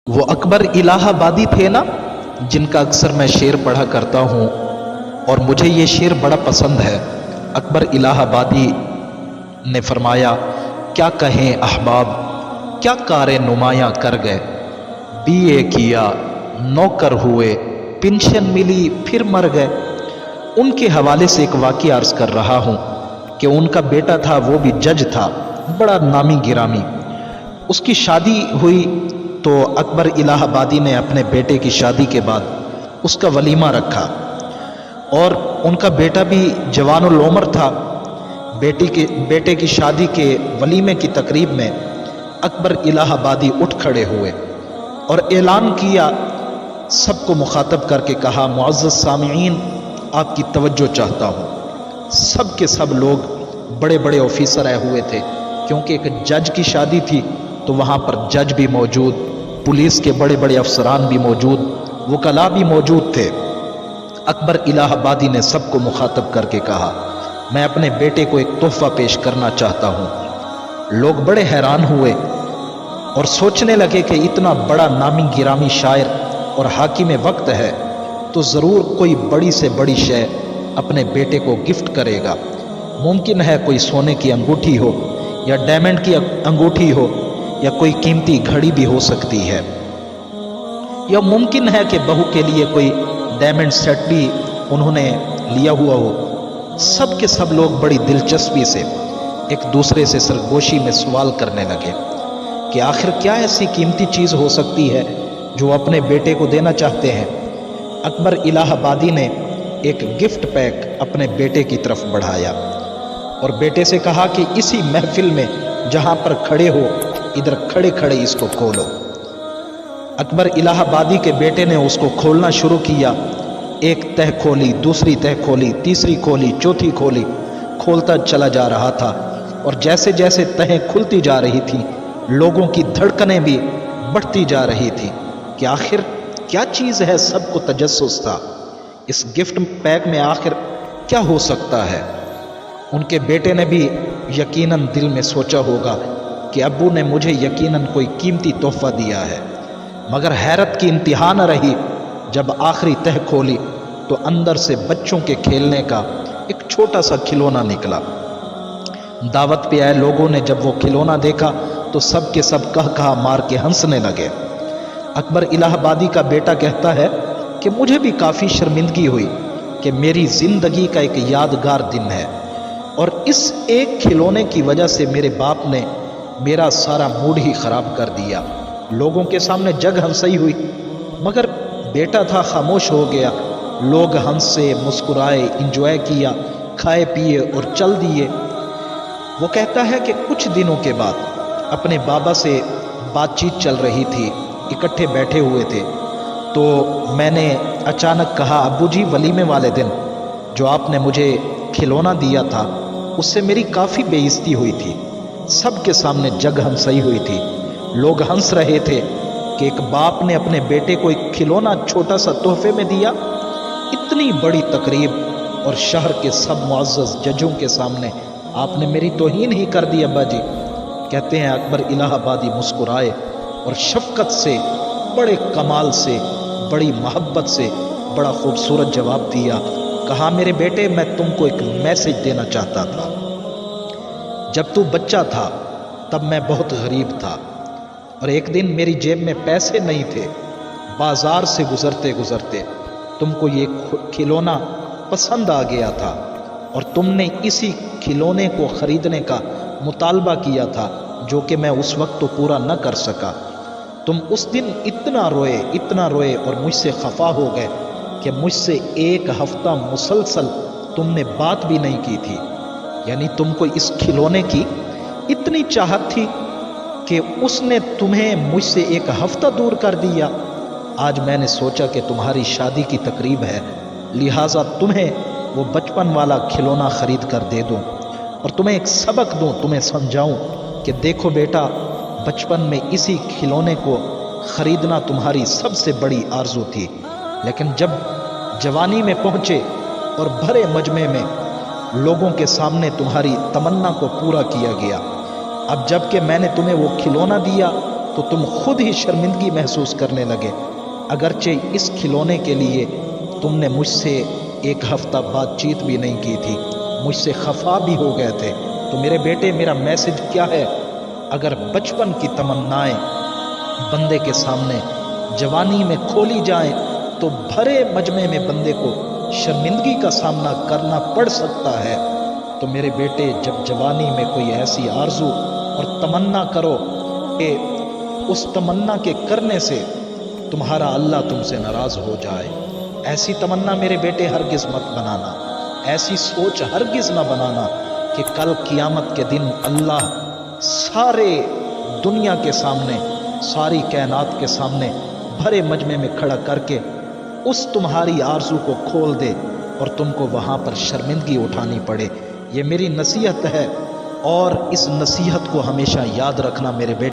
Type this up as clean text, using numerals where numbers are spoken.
وہ اکبر الہ آبادی تھے نا، جن کا اکثر میں شعر پڑھا کرتا ہوں اور مجھے یہ شعر بڑا پسند ہے۔ اکبر الہ آبادی نے فرمایا، کیا کہیں احباب، کیا کار نمایاں کر گئے، بی اے کیا نوکر ہوئے، پنشن ملی پھر مر گئے۔ ان کے حوالے سے ایک واقعہ عرض کر رہا ہوں کہ ان کا بیٹا تھا، وہ بھی جج تھا، بڑا نامی گرامی۔ اس کی شادی ہوئی تو اکبر الہ آبادی نے اپنے بیٹے کی شادی کے بعد اس کا ولیمہ رکھا، اور ان کا بیٹا بھی جوان العمر تھا۔ بیٹے کی شادی کے ولیمے کی تقریب میں اکبر الہ آبادی اٹھ کھڑے ہوئے اور اعلان کیا، سب کو مخاطب کر کے کہا، معزز سامعین، آپ کی توجہ چاہتا ہوں۔ سب کے سب لوگ بڑے بڑے آفیسر آئے ہوئے تھے، کیونکہ ایک جج کی شادی تھی تو وہاں پر جج بھی موجود، پولیس کے بڑے بڑے افسران بھی موجود، وکلاء بھی موجود تھے۔ اکبر الہ آبادی نے سب کو مخاطب کر کے کہا، میں اپنے بیٹے کو ایک تحفہ پیش کرنا چاہتا ہوں۔ لوگ بڑے حیران ہوئے اور سوچنے لگے کہ اتنا بڑا نامی گرامی شاعر اور حاکم وقت ہے تو ضرور کوئی بڑی سے بڑی شے اپنے بیٹے کو گفٹ کرے گا۔ ممکن ہے کوئی سونے کی انگوٹھی ہو، یا ڈائمنڈ کی انگوٹھی ہو، یا کوئی قیمتی گھڑی بھی ہو سکتی ہے، یا ممکن ہے کہ بہو کے لیے کوئی ڈائمنڈ سیٹ بھی انہوں نے لیا ہوا ہو۔ سب کے سب لوگ بڑی دلچسپی سے ایک دوسرے سے سرگوشی میں سوال کرنے لگے کہ آخر کیا ایسی قیمتی چیز ہو سکتی ہے جو اپنے بیٹے کو دینا چاہتے ہیں۔ اکبر الہ آبادی نے ایک گفٹ پیک اپنے بیٹے کی طرف بڑھایا اور بیٹے سے کہا کہ اسی محفل میں جہاں پر کھڑے ہو، ادھر کھڑے کھڑے اس کو کھولو۔ اکبر الہ آبادی کے بیٹے نے اس کو کھولنا شروع کیا۔ ایک تہ کھولی، دوسری تہ کھولی، تیسری کھولی، چوتھی کھولی، کھولتا چلا جا رہا تھا، اور جیسے جیسے تہیں کھلتی جا رہی تھی، لوگوں کی دھڑکنیں بھی بڑھتی جا رہی تھی کہ آخر کیا چیز ہے۔ سب کو تجسس تھا، اس گفٹ پیک میں آخر کیا ہو سکتا ہے۔ ان کے بیٹے نے بھی یقیناً دل میں سوچا ہوگا کہ ابو نے مجھے یقیناً کوئی قیمتی تحفہ دیا ہے، مگر حیرت کی انتہا نہ رہی جب آخری تہ کھولی تو اندر سے بچوں کے کھیلنے کا ایک چھوٹا سا کھلونا نکلا۔ دعوت پہ آئے لوگوں نے جب وہ کھلونا دیکھا تو سب کے سب کہا مار کے ہنسنے لگے۔ اکبر الہ آبادی کا بیٹا کہتا ہے کہ مجھے بھی کافی شرمندگی ہوئی کہ میری زندگی کا ایک یادگار دن ہے، اور اس ایک کھلونے کی وجہ سے میرے باپ نے میرا سارا موڈ ہی خراب کر دیا۔ لوگوں کے سامنے جگ ہنسی ہوئی، مگر بیٹا تھا خاموش ہو گیا۔ لوگ ہنسے، مسکرائے، انجوائے کیا، کھائے پیے اور چل دیے۔ وہ کہتا ہے کہ کچھ دنوں کے بعد اپنے بابا سے بات چیت چل رہی تھی، اکٹھے بیٹھے ہوئے تھے، تو میں نے اچانک کہا، ابو جی، ولیمے والے دن جو آپ نے مجھے کھلونا دیا تھا اس سے میری کافی بے عزتی ہوئی تھی۔ سب کے سامنے جگ ہنسی ہوئی تھی، لوگ ہنس رہے تھے کہ ایک باپ نے اپنے بیٹے کو ایک کھلونا چھوٹا سا تحفے میں دیا۔ اتنی بڑی تقریب اور شہر کے سب معزز ججوں کے سامنے آپ نے میری توہین ہی کر دی ابا جی۔ کہتے ہیں اکبر الہ آبادی مسکرائے اور شفقت سے، بڑے کمال سے، بڑی محبت سے بڑا خوبصورت جواب دیا۔ کہا، میرے بیٹے، میں تم کو ایک میسج دینا چاہتا تھا۔ جب تو بچہ تھا تب میں بہت غریب تھا، اور ایک دن میری جیب میں پیسے نہیں تھے۔ بازار سے گزرتے گزرتے تم کو یہ کھلونا پسند آ گیا تھا، اور تم نے اسی کھلونے کو خریدنے کا مطالبہ کیا تھا، جو کہ میں اس وقت تو پورا نہ کر سکا۔ تم اس دن اتنا روئے اور مجھ سے خفا ہو گئے کہ مجھ سے ایک ہفتہ مسلسل تم نے بات بھی نہیں کی تھی۔ یعنی تم کو اس کھلونے کی اتنی چاہت تھی کہ اس نے تمہیں مجھ سے ایک ہفتہ دور کر دیا۔ آج میں نے سوچا کہ تمہاری شادی کی تقریب ہے، لہٰذا تمہیں وہ بچپن والا کھلونا خرید کر دے دوں، اور تمہیں ایک سبق دوں، تمہیں سمجھاؤں کہ دیکھو بیٹا، بچپن میں اسی کھلونے کو خریدنا تمہاری سب سے بڑی آرزو تھی، لیکن جب جوانی میں پہنچے اور بھرے مجمع میں لوگوں کے سامنے تمہاری تمنا کو پورا کیا گیا۔ اب جب کہ میں نے تمہیں وہ کھلونا دیا تو تم خود ہی شرمندگی محسوس کرنے لگے، اگرچہ اس کھلونے کے لیے تم نے مجھ سے ایک ہفتہ بات چیت بھی نہیں کی تھی، مجھ سے خفا بھی ہو گئے تھے۔ تو میرے بیٹے، میرا میسج کیا ہے؟ اگر بچپن کی تمنائیں بندے کے سامنے جوانی میں کھولی جائیں تو بھرے مجمع میں بندے کو شرمندگی کا سامنا کرنا پڑ سکتا ہے۔ تو میرے بیٹے، جب جوانی میں کوئی ایسی آرزو اور تمنا کرو کہ اس تمنا کے کرنے سے تمہارا اللہ تم سے ناراض ہو جائے، ایسی تمنا میرے بیٹے ہرگز مت بنانا، ایسی سوچ ہرگز نہ بنانا کہ کل قیامت کے دن اللہ سارے دنیا کے سامنے، ساری کائنات کے سامنے بھرے مجمع میں کھڑا کر کے اس تمہاری آرزو کو کھول دے اور تم کو وہاں پر شرمندگی اٹھانی پڑے۔ یہ میری نصیحت ہے، اور اس نصیحت کو ہمیشہ یاد رکھنا میرے بیٹے۔